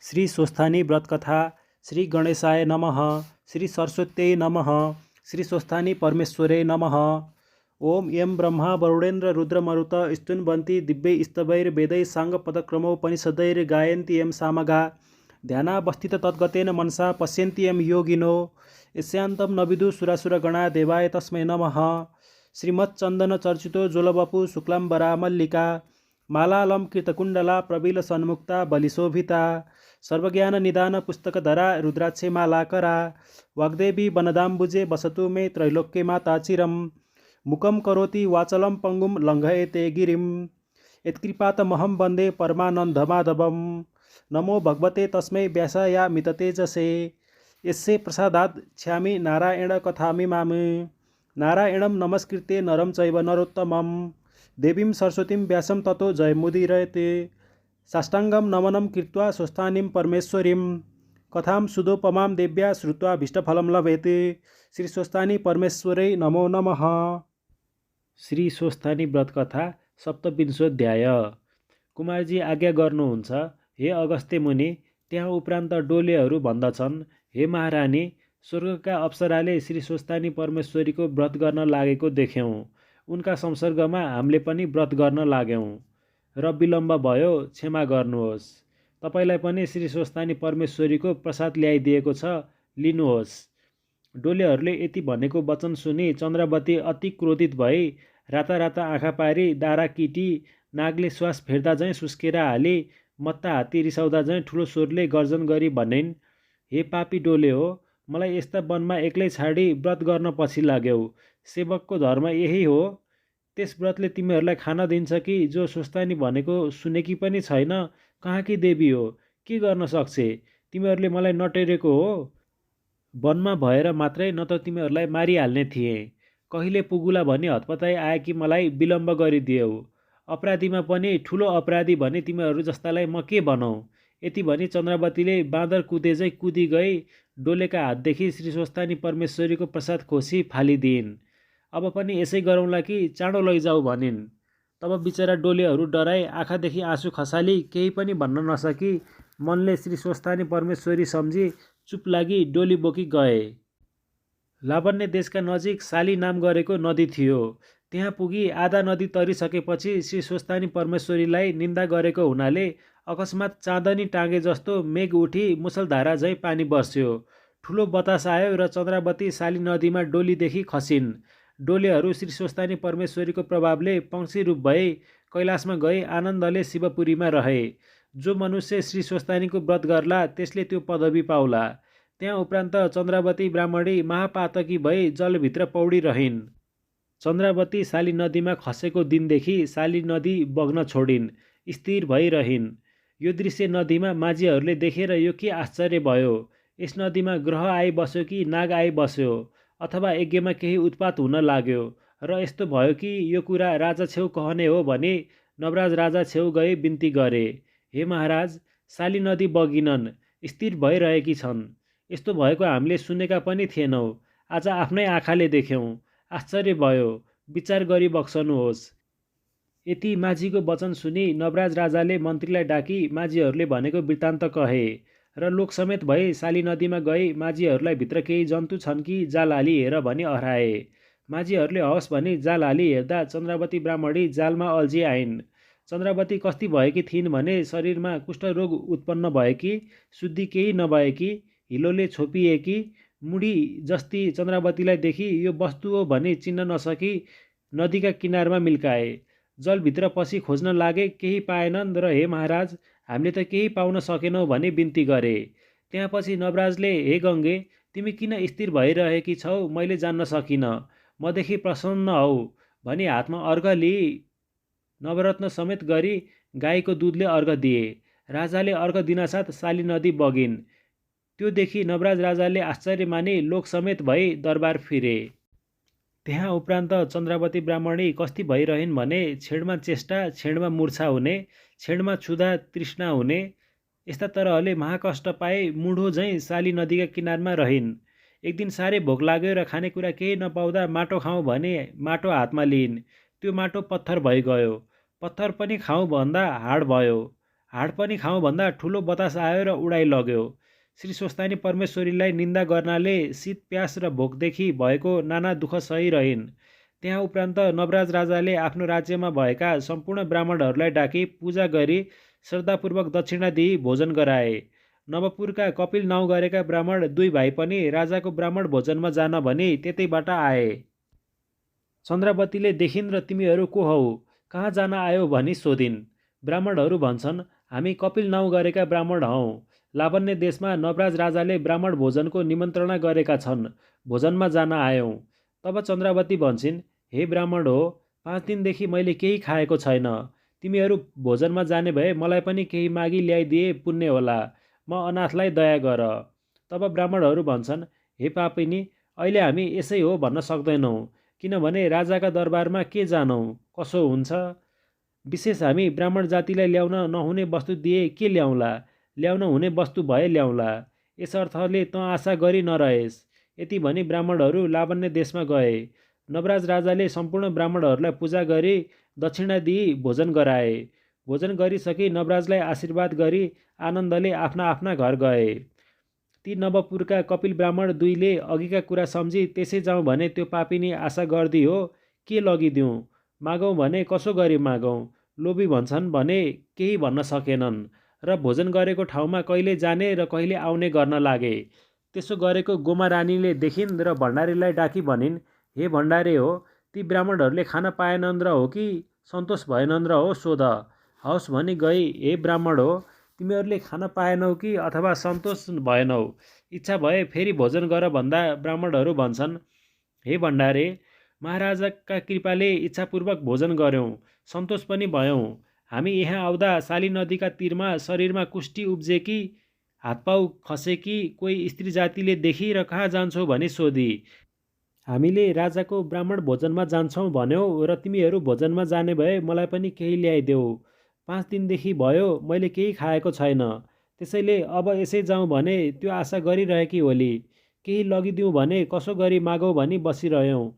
श्री स्वस्थानी व्रत कथा। श्री गणेशाय नमः। श्री सरस्वत्यै नमः। श्री स्वस्थानी परमेश्वरै नमः। ओम यं ब्रह्मा वरुणेन्द्र रुद्रमरुत स्तुन्वन्ति दिव्यैस्तवैर्वेदैः साङ्गपदक्रमोपनिषदैर्गायन्ति यं सामगा ध्यानावस्थित तद्गतेन मनसा पश्यन्ति यं योगिनो यस्यान्तं न विदुः सुरासुरगणा देवाय तस्मै नमः। श्रीमच्चन्दन चर्चितो ज्वलवपु शुक्लाम्बरा मल्लिका मालालम कृतकुण्डला प्रबील सन्मुक्ता बलिशोभिता सर्वज्ञान निदान पुस्तकधरा रुद्राक्षे मालाकरा वाग्देवी वनदाम्बुजे वसतु मे त्रैलोक्ये माता चिरं मुखं करोति वाचलं पंगुं लङ्घयते गिरिं यत्कृपातमहं वन्दे परमानन्दमाधवं। नमो भगवते तस्मै व्यासायामिततेजसे यस्य प्रसादात् छ्यामि नारायण कथामिमामि। नारायणं नमस्कृत्य नरं चैव नरोत्तमं देवीं सरस्वतीं व्यासं ततो जयमुदीरयते। साष्टांगं नमनं कृत्वा स्वस्थानीं परमेश्वरीं कथां सुदोपमां देव्या श्रुत्वा भीष्टफलं लभेते। श्री स्वस्थानी परमेश्वरै नमो नमः। श्री स्वस्थानी व्रत कथा सप्तविंशोऽध्याय। कुमारजी आज्ञा गर्नुहुन्छ, हे अगस्त्य मुनि। त्यहाँ उपरान्त डोलेहरू भन्दछन्, हे महारानी, स्वर्गका अप्सराले श्री स्वस्थानी परमेश्वरीको व्रत गर्न लागेको देख्यौँ। उनका संसर्गमा हामीले पनि व्रत गर्न लाग्यौँ र विलम्ब भयो, क्षमा गर्नुहोस्। तपाईलाई पनि श्री स्वस्थानी परमेश्वरीको प्रसाद ल्याइदिएको छ, लिनुहोस्। डोलेहरूले यति भनेको वचन सुनि चन्द्रावती अति क्रोधित भई राता राता आँखा पारी दारा किटी नागले श्वास फेर्दा झैँ सुस्केर हाली मत्ता हात्ती रिसाउँदा झैँ ठुलो स्वरले गर्जन गरी भनिन्, हे पापी डोले हो, मलाई यस्ता वनमा एक्लै छाडी व्रत गर्न पछि लाग्यौ। सेवकको धर्म यही हो। त्यस व्रतले तिमीहरूलाई खान दिन्छ कि जो स्वस्थानी भनेको सुनेकी पनि छैन, कहाँकी देवी हो, के गर्न सक्छे? तिमीहरूले मलाई नटेरेको हो। वनमा भएर मात्रै न त तिमीहरूलाई मारिहाल्ने थिए, कहिले पुगुला भनी हतपताई आए कि मलाई विलम्ब गरिदियौ। अपराधीमा पनि ठुलो अपराधी भने तिमीहरू जस्तालाई म के बनाऊ? यति भनी चन्द्रावतीले बाँदर कुदे झैँ कुदी गई डोलेका हातदेखि श्री स्वस्थानी परमेश्वरीको प्रसाद खोसी फालिदिइन्। अब पनि यसै गरौँला कि चाँडो लैजाऊ भनिन्। तब बिचरा डोलेहरू डराई आँखादेखि आँसु खसाली केही पनि भन्न नसकी मनले श्री स्वस्थानी परमेश्वरी सम्झी चुप लागि डोली बोकी गए। लावण्य देशका नजिक साली नाम गरेको नदी थियो। त्यहाँ पुगी आधा नदी तरिसकेपछि श्री स्वस्थानी परमेश्वरीलाई निन्दा गरेको हुनाले अकस्मात चाँदनी टाँगे जस्तो मेघ उठी मुसलधारा झैँ पानी बर्स्यो। ठुलो बतास आयो र चन्द्रावती साली नदीमा डोलीदेखि खसिन्। डोलेहरू श्री स्वस्थानी परमेश्वरीको प्रभावले पंक्षी रूप भई कैलाशमा गई आनन्दले शिवपुरीमा रहे। जो मनुष्य श्री स्वस्थानीको व्रत गर्ला त्यसले त्यो पदवी पाउला। त्यहाँ उपरान्त चन्द्रावती ब्राह्मणी महापातकी भई जलभित्र पौडी रहिन्। चन्द्रावती साली नदीमा खसेको दिनदेखि साली नदी बग्न छोडिन्, स्थिर भइरहिन्। यो दृश्य नदीमा माझीहरूले देखेर यो के आश्चर्य भयो। यस नदीमा ग्रह आई बस्यो कि नाग आई बस्यो अथवा यज्ञमा केही उत्पात हुन लाग्यो र यस्तो भयो कि यो कुरा राजा छेउ कहने हो भने नवराज राजा छेउ गई बिन्ती गरे, हे महाराज, साली नदी बगिनन्, स्थिर भइरहेकी छन्। यस्तो भएको हामीले सुनेका पनि थिएनौँ, आज आफ्नै आँखाले देख्यौँ। आश्चर्य भयो, विचार गरी बक्सनुहोस्। यति माझीको वचन सुनि नवराज राजाले मन्त्रीलाई डाकी माझीहरूले भनेको वृत्तान्त कहे र लोक समेत भई साली नदीमा गई माझीहरूलाई भित्र केही जन्तु छन् कि जाल हाली हेर भनी हराए। माझीहरूले हवस् भनी जाल हाली हेर्दा चन्द्रावती ब्राह्मणी जालमा अल्झी आइन्। चन्द्रावती कस्ती भएकी थिइन् भने शरीरमा कुष्ठरोग उत्पन्न भएकी, शुद्धि केही नभएकी, हिलोले छोपिएकी, मुडी जस्ती चन्द्रावतीलाई देखि यो वस्तु हो भनी चिन्न नसकी नदीका किनारमा मिल्काए। जलभित्र पसी खोज्न लागे, केही पाएनन् र हे महाराज, हामीले त केही पाउन सकेनौँ भनी बिन्ती गरे। त्यहाँपछि नवराजले, हे गङ्गे, तिमी किन स्थिर भइरहेकी छौ मैले जान्न सकिनँ, मदेखि प्रसन्न हौ भनी हातमा अर्घ लिई नवरत्न समेत गरी गाईको दुधले अर्घ दिए। राजाले अर्घ दिनासाथ साली नदी बगिन्। त्यो देखि नवराज राजाले आश्चर्य मानी लोक समेत भई दरबार फिरे। त्यहाँ उपरान्त चन्द्रावती ब्राह्मणी कस्ती भइरहन् भने छेडमा चेष्टा, छेडमा मूर्छा हुने, छेडमा क्षुधा तृष्णा हुने, यस्ता तरहले महाकष्ट पाए मुढो झैँ साली नदीका किनारमा रहिन्। एक दिन साह्रै भोक लाग्यो र खानेकुरा केही नपाउँदा माटो खाउँ भने माटो हातमा लिइन्। त्यो माटो पत्थर भइगयो। पत्थर पनि खाउँ भन्दा हाड भयो। हाड पनि खाउँ भन्दा ठुलो बतास आयो र उडाइ लग्यो। श्री स्वस्तानी परमेश्वरीलाई निन्दा गर्नाले शीत प्यास र भोकदेखि भएको नाना दुःख सहिरहिन्। त्यहाँ उपरान्त नवराज राजाले आफ्नो राज्यमा भएका सम्पूर्ण ब्राह्मणहरूलाई डाकी पूजा गरी श्रद्धापूर्वक दक्षिणा दिई भोजन गराए। नवपुरका कपिल नाउँ गरेका ब्राह्मण 2 भाइ पनि राजाको ब्राह्मण भोजनमा जान भनी त्यतैबाट आए। चन्द्रावतीले देखिन् र तिमीहरू को हौ, कहाँ जान आयो भनी सोधिन्। ब्राह्मणहरू भन्छन्, हामी कपिल नाउँ गरेका ब्राह्मण हौँ। लावण्य देशमा नवराज राजाले ब्राह्मण भोजनको निमन्त्रणा गरेका छन्, भोजनमा जान आयौँ। तब चन्द्रावती भन्छन्, हे ब्राह्मण हो, 5 दिनदेखि मैले केही खाएको छैन। तिमीहरू भोजनमा जाने भए मलाई पनि केही मागी ल्याइदिए पुण्य होला। म अनाथलाई दया गर। तब ब्राह्मणहरू भन्छन्, हे पापिनी, अहिले हामी यसै हो भन्न सक्दैनौँ, किनभने राजाका दरबारमा के जानौँ, कसो हुन्छ। विशेष हामी ब्राह्मण जातिलाई ल्याउन नहुने वस्तु दिए के ल्याउँला, ल्याउन हुने वस्तु भए ल्याउँला। यस अर्थले तँ आशा गरी नरहेस्। यति भनी ब्राह्मणहरू लावण्य देशमा गए। नवराज राजाले सम्पूर्ण ब्राह्मणहरूलाई पूजा गरी दक्षिणा दिई भोजन गराए। भोजन गरिसकी नवराजलाई आशीर्वाद गरी आनन्दले आफ्ना आफ्ना घर गए। ती नवपुरका कपिल ब्राह्मण 2ले अघिका कुरा सम्झी त्यसै जाउँ भने त्यो पापिनी आशा गर्दी हो, के लगिदिउँ, मागौँ भने कसो गरी मागौँ, लोभी भन्छन् भने केही भन्न सकेनन् र भोजन गरेको ठाउँमा कहिले जाने र कहिले आउने गर्न लागे। त्यसो गरेको गोमा रानीले देखिन् र भण्डारीलाई डाकी भनिन्, हे भण्डारे हो, ती ब्राह्मणहरूले खान पाएनन् र हो कि सन्तोष भएनन् र हो, सोध। हवस् भनी गई, हे ब्राह्मण हो, तिमीहरूले खान पाएनौ कि अथवा सन्तोष भएनौ, इच्छा भए फेरि भोजन गर भन्दा ब्राह्मणहरू भन्छन्, हे भण्डारे, महाराजाका कृपाले इच्छापूर्वक भोजन गर्यौँ, सन्तोष पनि भयौँ। हामी यहाँ आउँदा साली नदीका तीरमा शरीरमा कुष्ठी उब्जेकी, हातपाउ खसेकी कोही स्त्री जातिले देखी र कहाँ जान्छौ भनी सोधी। हामीले राजाको ब्राह्मण भोजनमा जान्छौँ भन्यौ र तिमीहरू भोजनमा जाने भए मलाई पनि केही ल्याइदेऊ। 5 दिनदेखि भयो मैले केही खाएको छैन। त्यसैले अब यसै जाउँ भने त्यो आशा गरिरहेकी होली। केही लगिदिउँ भने कसो गरी मागौँ भनी बसिरह्यौँ।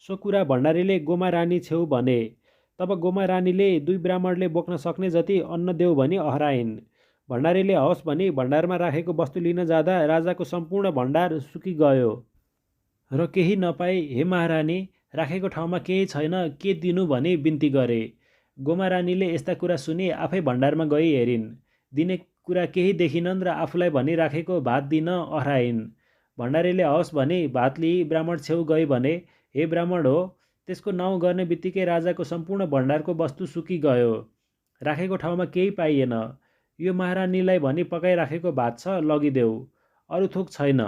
सो कुरा भण्डारीले गोमा रानी छेउ भने। तब गोमा रानीले 2 ब्राह्मणले बोक्न सक्ने जति अन्न देऊ भनी अहराइन्। भण्डारीले हवस् भनी भण्डारमा राखेको वस्तु लिन जाँदा राजाको सम्पूर्ण भण्डार सुकी गयो र केही नपाई, हे महारानी, राखेको ठाउँमा केही छैन, के दिनु भनी बिन्ती गरे। गोमा रानीले यस्ता कुरा सुनि आफै भण्डारमा गई हेरिन्। दिने कुरा केही देखिनन् र आफूलाई भनी राखेको भात दिन अहराइन्। भण्डारीले हवस् भनी भात लिई ब्राह्मण छेउ गई भने, हे ब्राह्मण हो, त्यसको नाउँ गर्ने बित्तिकै राजाको सम्पूर्ण भण्डारको वस्तु सुकी गयो। राखेको ठाउँमा केही पाइएन। यो महारानीलाई भनी पकाइराखेको भात छ, लगिदेऊ, अरू थोक छैन।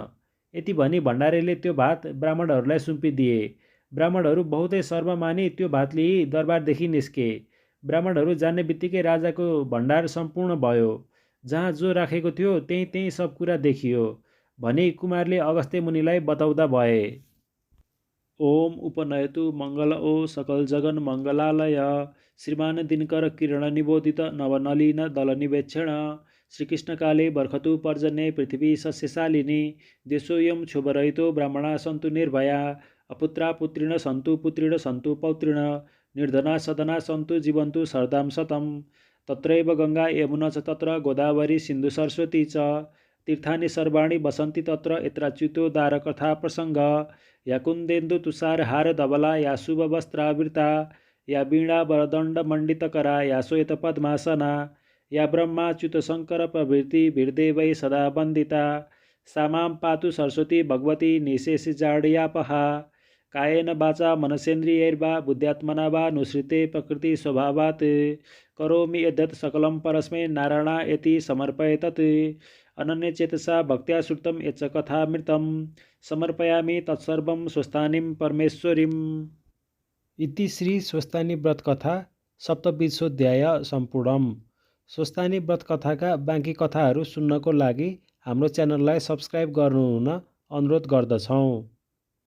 यति भनी भण्डारीले त्यो भात ब्राह्मणहरूलाई सुम्पिदिए। ब्राह्मणहरू बहुतै शर्म मानी त्यो भात लिई दरबारदेखि निस्के। ब्राह्मणहरू जाने बित्तिकै राजाको भण्डार सम्पूर्ण भयो। जहाँ जो राखेको थियो त्यहीँ त्यहीँ सब कुरा देखियो भनी कुमारले अगस्त्य मुनिलाई बताउँदा भए। ओम उपनयतु मङ्गल ओ सकल जगन मङ्गलालय श्रीमान दिनकर किरण निबोधित नवनलिन दल निवेक्षण श्रीकृष्णकाले बर्खतु पर्जन्ये पृथिवी सस्यशालिनी देशोऽयं क्षोभरहितो ब्राह्मणा सन्तु निर्भया अपुत्रा पुत्रिण सन्तु पुत्रिण सन्तु पौत्रिण निर्धना सदना सन्तु जीवन्तु शरदां शतं तत्रैव गङ्गा यमुना च तत्र गोदावरी सिन्धु सरस्वती च तीर्थानि सर्वाणि वसन्ति तत्र यत्राच्युतोद्धार कथा प्रसङ्ग या कुन्देन्दु तुषारहार धवला या शुभवस्त्रावृता या वीणा वरदण्डमण्डितकरा या श्वेतपद्मासना या ब्रह्माच्युत शङ्कर प्रभृति वीरदेवै सदा वन्दिता सा मां पातु सरस्वती भगवती निशेषजाड्यापहा कायेन वाचा मनसेन्द्रियैर्वा बुद्ध्यात्मना वा नुसृते प्रकृतिस्वभावात् करोमि यद्यत् सकलं परस्मै नारायणायति समर्पयेतत् अनन्यचेतसा भक्त्या श्रुतं यच्च कथामृतं समर्पयामि तत्सर्वं स्वस्थानीं परमेश्वरीम्। इति श्री स्वस्थानी व्रत कथा सप्तविंशोऽध्याय सम्पूर्णम्। स्वस्थानी व्रत कथाका बाँकी कथाहरू सुन्नको लागि हाम्रो च्यानललाई सब्स्क्राइब गर्नुहुन अनुरोध गर्दछौँ।